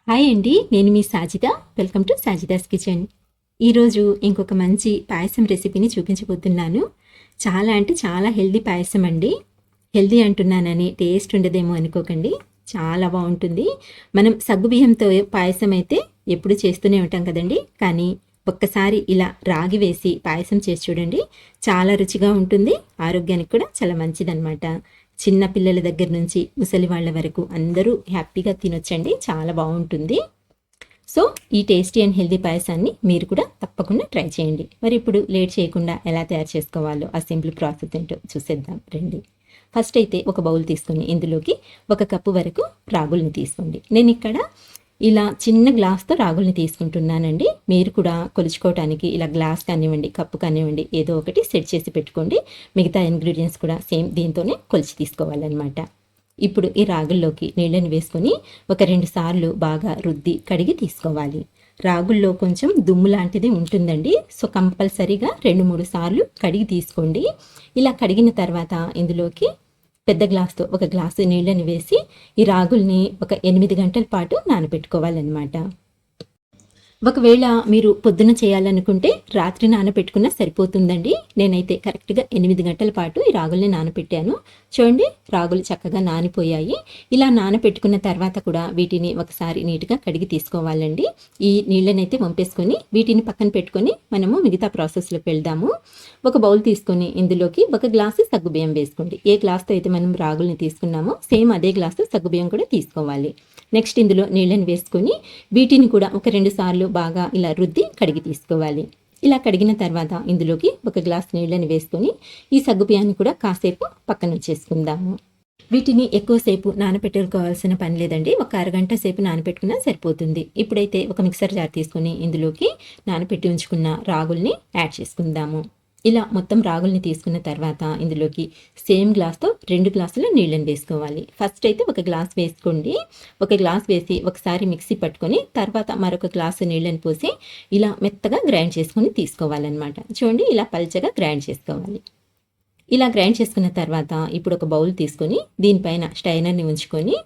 Hi అండి, నేను మీ Sajida. Welcome to Sajida's kitchen. ఈరోజు ఇంకొక మంచి పాయసం రెసిపీని చూపించబోతున్నాను. చాలా అంటే చాలా హెల్దీ పాయసం అండి. హెల్దీ అంటున్నానని టేస్ట్ ఉండదేమో అనుకోకండి, చాలా బాగుంటుంది. మనం సగ్గుబియ్యంతో పాయసం అయితే ఎప్పుడు చేస్తూనే ఉంటాం కదండి, కానీ ఒక్కసారి ఇలా రాగి వేసి పాయసం చేసి చూడండి, చాలా రుచిగా ఉంటుంది. ఆరోగ్యానికి కూడా చాలా మంచిదన్నమాట. చిన్న పిల్లల దగ్గర నుంచి ముసలి వాళ్ళ వరకు అందరూ హ్యాపీగా తినొచ్చండి, చాలా బాగుంటుంది. సో ఈ టేస్టీ అండ్ హెల్దీ పాయసాన్ని మీరు కూడా తప్పకుండా ట్రై చేయండి. మరి ఇప్పుడు లేట్ చేయకుండా ఎలా తయారు చేసుకోవాలో ఆ సింపుల్ ప్రాసెస్ ఏంటో చూసేద్దాం రండి. ఫస్ట్ అయితే ఒక బౌల్ తీసుకొని ఇందులోకి 1 కప్పు వరకు రాగుల్ని తీసుకోండి. నేను ఇక్కడ ఇలా చిన్న గ్లాస్తో రాగుల్ని తీసుకుంటున్నానండి. మీరు కూడా కొలుచుకోవడానికి ఇలా గ్లాస్ కానివ్వండి, కప్పు కానివ్వండి, ఏదో ఒకటి సెట్ చేసి పెట్టుకోండి. మిగతా ఇంగ్రీడియంట్స్ కూడా సేమ్ దీంతోనే కొలిచి తీసుకోవాలన్నమాట. ఇప్పుడు ఈ రాగుల్లోకి నీళ్ళని వేసుకొని ఒక 2 సార్లు బాగా రుద్ది కడిగి తీసుకోవాలి. రాగుల్లో కొంచెం దుమ్ము లాంటిది ఉంటుందండి, సో కంపల్సరీగా 2-3 సార్లు కడిగి తీసుకోండి. ఇలా కడిగిన తర్వాత ఇందులోకి పెద్ద గ్లాస్తో 1 గ్లాసు నీళ్ళని వేసి ఈ రాగుల్ని ఒక 8 గంటల పాటు నానబెట్టుకోవాలన్నమాట. ఒకవేళ మీరు పొద్దున చేయాలనుకుంటే రాత్రి నానబెట్టుకున్నా సరిపోతుందండి. నేనైతే కరెక్ట్గా 8 గంటల పాటు ఈ రాగుల్ని నానబెట్టాను. చూడండి, రాగులు చక్కగా నానిపోయాయి. ఇలా నానబెట్టుకున్న తర్వాత కూడా వీటిని ఒకసారి నీట్గా కడిగి తీసుకోవాలండి. ఈ నీళ్ళనైతే వంపేసుకొని వీటిని పక్కన పెట్టుకొని మనము మిగతా ప్రాసెస్లోకి వెళ్దాము. ఒక బౌల్ తీసుకొని ఇందులోకి 1 గ్లాసు సగ్గుబియ్యం వేసుకోండి. ఏ గ్లాస్తో అయితే మనం రాగుల్ని తీసుకున్నామో సేమ్ అదే గ్లాస్తో సగ్గుబియ్యం కూడా తీసుకోవాలి. నెక్స్ట్ ఇందులో నీళ్ళని వేసుకొని వీటిని కూడా ఒక 2 సార్లు బాగా ఇలా రుద్ది కడిగి తీసుకోవాలి. ఇలా కడిగిన తర్వాత ఇందులోకి 1 గ్లాస్ నీళ్ళని వేసుకొని ఈ సగ్గుబియ్యాన్ని కూడా కాసేపు పక్కన ఉంచేసుకుందాము. వీటిని ఎక్కువసేపు నానబెట్టుకోవాల్సిన పని లేదండి, ఒక అరగంట సేపు నానబెట్టుకున్నా సరిపోతుంది. ఇప్పుడైతే ఒక మిక్సర్ జార్ తీసుకొని ఇందులోకి నానబెట్టి ఉంచుకున్న రాగుల్ని యాడ్ చేసుకుందాము. ఇలా మొత్తం రాగుల్ని తీసుకున్న తర్వాత ఇందులోకి సేమ్ గ్లాస్తో 2 గ్లాసుల నీళ్ళని వేసుకోవాలి. ఫస్ట్ అయితే 1 గ్లాస్ వేసుకోండి. 1 గ్లాస్ వేసి ఒకసారి మిక్సీ పట్టుకొని తర్వాత మరొక గ్లాసు నీళ్ళని పోసి ఇలా మెత్తగా గ్రైండ్ చేసుకొని తీసుకోవాలన్నమాట. చూడండి, ఇలా పల్చగా గ్రైండ్ చేసుకోవాలి. ఇలా గ్రైండ్ చేసుకున్న తర్వాత ఇప్పుడు ఒక బౌల్ తీసుకొని దీనిపైన స్టైనర్ని ఉంచుకొని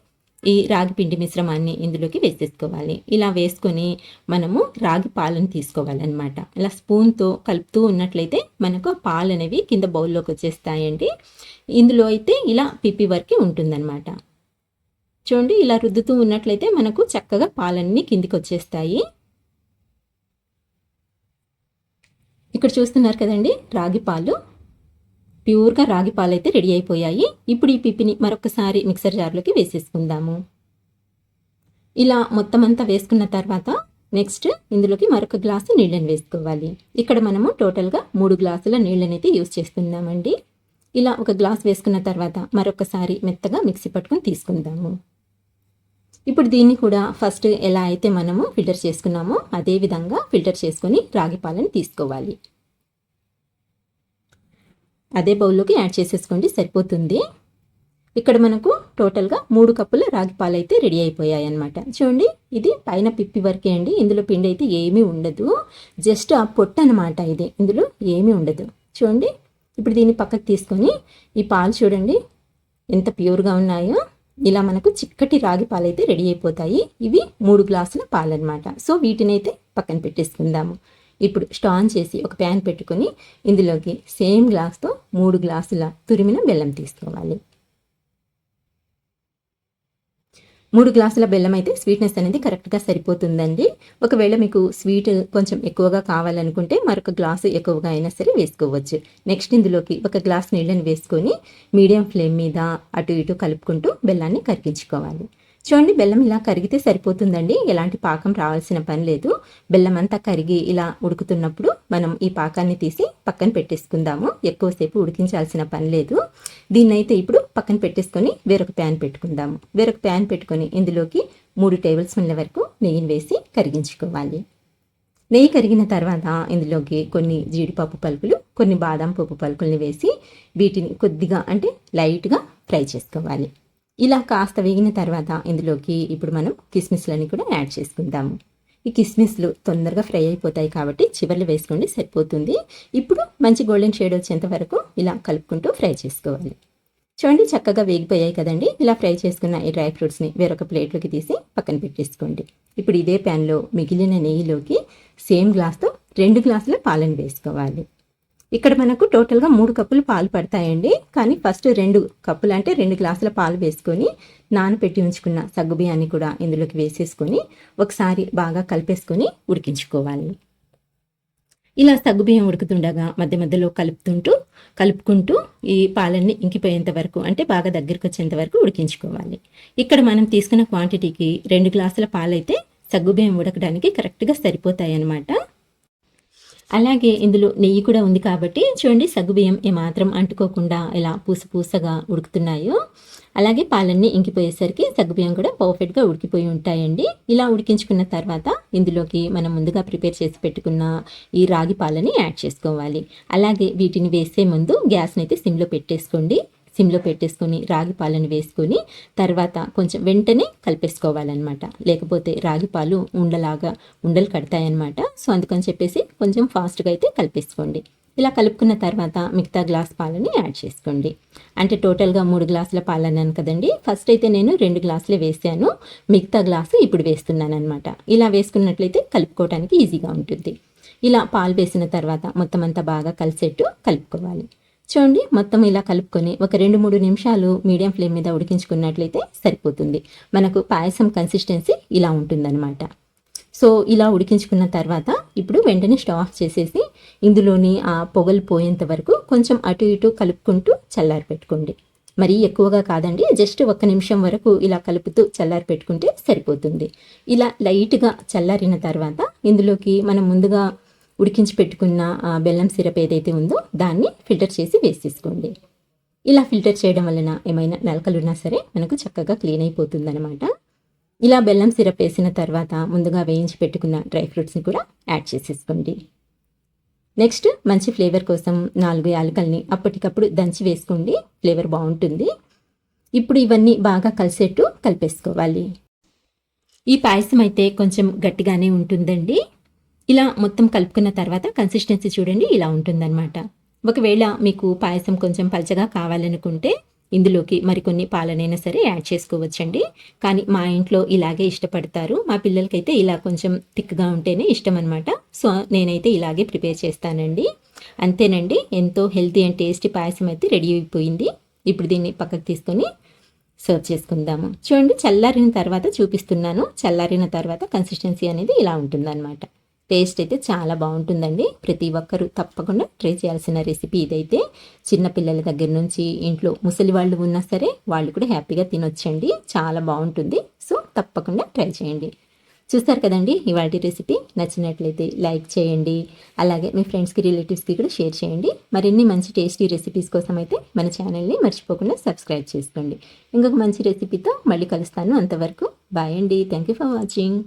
ఈ రాగి పిండి మిశ్రమాన్ని ఇందులోకి వేసేసుకోవాలి. ఇలా వేసుకొని మనము రాగి పాలను తీసుకోవాలన్నమాట. ఇలా స్పూన్తో కలుపుతూ ఉన్నట్లయితే మనకు పాలు అనేవి కింద బౌల్లోకి వచ్చేస్తాయండి. ఇందులో అయితే ఇలా పిప్పి వరకు ఉంటుందన్నమాట. చూడండి, ఇలా రుద్దుతూ ఉన్నట్లయితే మనకు చక్కగా పాలన్నీ కిందికి వచ్చేస్తాయి. ఇక్కడ చూస్తున్నారు కదండి, రాగి పాలు, ప్యూర్గా రాగి పాలు అయితే రెడీ అయిపోయాయి. ఇప్పుడు ఈ పిప్పిని మరొకసారి మిక్సర్ జార్లోకి వేసేసుకుందాము. ఇలా మొత్తం అంతా వేసుకున్న తర్వాత నెక్స్ట్ ఇందులోకి మరొక గ్లాసు నీళ్ళని వేసుకోవాలి. ఇక్కడ మనము టోటల్గా 3 గ్లాసుల నీళ్ళనైతే యూజ్ చేస్తున్నామండి. ఇలా 1 గ్లాస్ వేసుకున్న తర్వాత మరొకసారి మెత్తగా మిక్సీ పట్టుకొని తీసుకుందాము. ఇప్పుడు దీన్ని కూడా ఫస్ట్ ఎలా అయితే మనము ఫిల్టర్ చేసుకున్నామో అదే విధంగా ఫిల్టర్ చేసుకొని రాగి పాలను తీసుకోవాలి. అదే బౌల్లోకి యాడ్ చేసేసుకోండి, సరిపోతుంది. ఇక్కడ మనకు టోటల్గా 3 కప్పుల రాగి పాలు అయితే రెడీ అయిపోయాయి అన్నమాట. చూడండి, ఇది పైన పిప్పి వరకే అండి, ఇందులో పిండి అయితే ఏమీ ఉండదు, జస్ట్ ఆ పొట్టు అనమాట ఇది, ఇందులో ఏమీ ఉండదు. చూడండి, ఇప్పుడు దీన్ని పక్కకు తీసుకొని ఈ పాలు చూడండి ఎంత ప్యూర్గా ఉన్నాయో. ఇలా మనకు చిక్కటి రాగి పాలు అయితే రెడీ అయిపోతాయి. ఇవి 3 గ్లాసుల పాలు అనమాట. సో వీటిని అయితే పక్కన పెట్టేసుకుందాము. ఇప్పుడు స్టవ్ ఆన్ చేసి ఒక ప్యాన్ పెట్టుకొని ఇందులోకి సేమ్ గ్లాస్తో 3 గ్లాసుల తురిమిన బెల్లం తీసుకోవాలి. 3 గ్లాసుల బెల్లం అయితే స్వీట్నెస్ అనేది కరెక్ట్గా సరిపోతుందండి. ఒకవేళ మీకు స్వీట్ కొంచెం ఎక్కువగా కావాలనుకుంటే మరొక గ్లాసు ఎక్కువగా అయినా సరే వేసుకోవచ్చు. నెక్స్ట్ ఇందులోకి 1 గ్లాస్ నీళ్ళని వేసుకొని మీడియం ఫ్లేమ్ మీద అటు ఇటు కలుపుకుంటూ బెల్లాన్ని కరిగించుకోవాలి. చూడండి, బెల్లం ఇలా కరిగితే సరిపోతుందండి, ఎలాంటి పాకం రావాల్సిన పని లేదు. బెల్లం అంతా కరిగి ఇలా ఉడుకుతున్నప్పుడు మనం ఈ పాకాన్ని తీసి పక్కన పెట్టేసుకుందాము. ఎక్కువసేపు ఉడికించాల్సిన పని లేదు. దీన్నైతే ఇప్పుడు పక్కన పెట్టేసుకొని వేరొక ప్యాన్ పెట్టుకుందాము. వేరొక ప్యాన్ పెట్టుకొని ఇందులోకి 3 టేబుల్ స్పూన్ల వరకు నెయ్యిని వేసి కరిగించుకోవాలి. నెయ్యి కరిగిన తర్వాత ఇందులోకి కొన్ని జీడిపప్పు పలుకులు, కొన్ని బాదం పప్పు పలుకుల్ని వేసి వీటిని కొద్దిగా అంటే లైట్గా ఫ్రై చేసుకోవాలి. ఇలా కాస్త వేగిన తర్వాత ఇందులోకి ఇప్పుడు మనం కిస్మిస్లని కూడా యాడ్ చేసుకుందాము. ఈ కిస్మిస్లు తొందరగా ఫ్రై అయిపోతాయి కాబట్టి చివర్లు వేసుకోండి, సరిపోతుంది. ఇప్పుడు మంచి గోల్డెన్ షేడ్ వచ్చేంత వరకు ఇలా కలుపుకుంటూ ఫ్రై చేసుకోవాలి. చూడండి చక్కగా వేగిపోయాయి కదండి. ఇలా ఫ్రై చేసుకున్న ఈ డ్రై ఫ్రూట్స్ని వేరొక ప్లేట్లోకి తీసి పక్కన పెట్టేసుకోండి. ఇప్పుడు ఇదే ప్యాన్లో మిగిలిన నెయ్యిలోకి సేమ్ గ్లాస్తో 2 గ్లాసుల పాలను వేసుకోవాలి. ఇక్కడ మనకు టోటల్గా 3 కప్పులు పాలు పడతాయండి. కానీ ఫస్ట్ 2 కప్పులు అంటే 2 గ్లాసుల పాలు వేసుకొని నానబెట్టి ఉంచుకున్న సగ్గుబియ్యాన్ని కూడా ఇందులోకి వేసేసుకొని ఒకసారి బాగా కలిపేసుకొని ఉడికించుకోవాలి. ఇలా సగ్గుబియ్యం ఉడుకుతుండగా మధ్య మధ్యలో కలుపుకుంటూ ఈ పాలన్నీ ఇంకిపోయేంత వరకు అంటే బాగా దగ్గరికి వచ్చేంత వరకు ఉడికించుకోవాలి. ఇక్కడ మనం తీసుకున్న క్వాంటిటీకి 2 గ్లాసుల పాలైతే సగ్గుబియ్యం ఉడకడానికి కరెక్ట్గా సరిపోతాయి అన్నమాట. అలాగే ఇందులో నెయ్యి కూడా ఉంది కాబట్టి చూడండి సగ్గుబియ్యం ఏమాత్రం అంటుకోకుండా ఇలా పూసగా ఉడుకుతున్నాయో, అలాగే పాలన్నీ ఇంకిపోయేసరికి సగ్గుబియ్యం కూడా పర్ఫెక్ట్గా ఉడికిపోయి ఉంటాయండి. ఇలా ఉడికించుకున్న తర్వాత ఇందులోకి మనం ముందుగా ప్రిపేర్ చేసి పెట్టుకున్న ఈ రాగి పాలని యాడ్ చేసుకోవాలి. అలాగే వీటిని వేసే ముందు గ్యాస్ని అయితే సిమ్లో పెట్టేసుకొని రాగి పాలను వేసుకొని తర్వాత కొంచెం వెంటనే కలిపేసుకోవాలన్నమాట. లేకపోతే రాగి పాలు ఉండలు కడతాయన్నమాట. సో అందుకని చెప్పేసి కొంచెం ఫాస్ట్గా అయితే కలిపేసుకోండి. ఇలా కలుపుకున్న తర్వాత మిగతా గ్లాస్ పాలని యాడ్ చేసుకోండి. అంటే టోటల్గా 3 గ్లాసుల పాలు అన్నాను కదండి. ఫస్ట్ అయితే నేను 2 గ్లాసులే వేసాను, మిగతా గ్లాసు ఇప్పుడు వేస్తున్నాను అనమాట. ఇలా వేసుకున్నట్లయితే కలుపుకోవడానికి ఈజీగా ఉంటుంది. ఇలా పాలు వేసిన తర్వాత మొత్తం అంతా బాగా కలిసేట్టు కలుపుకోవాలి. చూడండి మొత్తం ఇలా కలుపుకొని ఒక 2-3 నిమిషాలు మీడియం ఫ్లేమ్ మీద ఉడికించుకున్నట్లయితే సరిపోతుంది. మనకు పాయసం కన్సిస్టెన్సీ ఇలా ఉంటుందన్నమాట. సో ఇలా ఉడికించుకున్న తర్వాత ఇప్పుడు వెంటనే స్టవ్ ఆఫ్ చేసేసి ఇందులోని ఆ పొగలు పోయేంత వరకు కొంచెం అటు ఇటు కలుపుకుంటూ చల్లారి పెట్టుకోండి. మరీ ఎక్కువగా కాదండి, జస్ట్ 1 నిమిషం వరకు ఇలా కలుపుతూ చల్లారి పెట్టుకుంటే సరిపోతుంది. ఇలా లైట్గా చల్లారిన తర్వాత ఇందులోకి మనం ముందుగా ఉడికించి పెట్టుకున్న బెల్లం సిరప్ ఏదైతే ఉందో దాన్ని ఫిల్టర్ చేసి వేసేసుకోండి. ఇలా ఫిల్టర్ చేయడం వలన ఏమైనా నలకలున్నా సరే మనకు చక్కగా క్లీన్ అయిపోతుంది అనమాట. ఇలా బెల్లం సిరప్ వేసిన తర్వాత ముందుగా వేయించి పెట్టుకున్న డ్రై ఫ్రూట్స్ని కూడా యాడ్ చేసేసుకోండి. నెక్స్ట్ మంచి ఫ్లేవర్ కోసం 4 యాలకుల్ని అప్పటికప్పుడు దంచి వేసుకోండి, ఫ్లేవర్ బాగుంటుంది. ఇప్పుడు ఇవన్నీ బాగా కలిసేట్టు కలిపేసుకోవాలి. ఈ పాయసం అయితే కొంచెం గట్టిగానే ఉంటుందండి. ఇలా మొత్తం కలుపుకున్న తర్వాత కన్సిస్టెన్సీ చూడండి ఇలా ఉంటుందన్నమాట. ఒకవేళ మీకు పాయసం కొంచెం పలచగా కావాలనుకుంటే ఇందులోకి మరికొన్ని పాలనైనా సరే యాడ్ చేసుకోవచ్చండి. కానీ మా ఇంట్లో ఇలాగే ఇష్టపడతారు. మా పిల్లలకైతే ఇలా కొంచెం థిక్గా ఉంటేనే ఇష్టం అనమాట. సో నేనైతే ఇలాగే ప్రిపేర్ చేస్తానండి. అంతేనండి, ఎంతో హెల్తీ అండ్ టేస్టీ పాయసం అయితే రెడీ అయిపోయింది. ఇప్పుడు దీన్ని పక్కకు తీసుకొని సర్వ్ చేసుకుందాము. చూడండి చల్లారిన తర్వాత చూపిస్తున్నాను. చల్లారిన తర్వాత కన్సిస్టెన్సీ అనేది ఇలా ఉంటుందన్నమాట. టేస్ట్ అయితే చాలా బాగుంటుందండి. ప్రతి ఒక్కరూ తప్పకుండా ట్రై చేయాల్సిన రెసిపీ ఇదైతే. చిన్నపిల్లల దగ్గర నుంచి ఇంట్లో ముసలి వాళ్ళు ఉన్నా సరే వాళ్ళు కూడా హ్యాపీగా తినొచ్చండి. చాలా బాగుంటుంది. సో తప్పకుండా ట్రై చేయండి. చూస్తారు కదండి ఇవాళ రెసిపీ. నచ్చినట్లయితే లైక్ చేయండి, అలాగే మీ ఫ్రెండ్స్కి రిలేటివ్స్కి కూడా షేర్ చేయండి. మరిన్ని మంచి టేస్టీ రెసిపీస్ కోసం అయితే మన ఛానల్ని మర్చిపోకుండా సబ్స్క్రైబ్ చేసుకోండి. ఇంకొక మంచి రెసిపీతో మళ్ళీ కలుస్తాను. అంతవరకు బాయ్ అండి. Thank you for watching.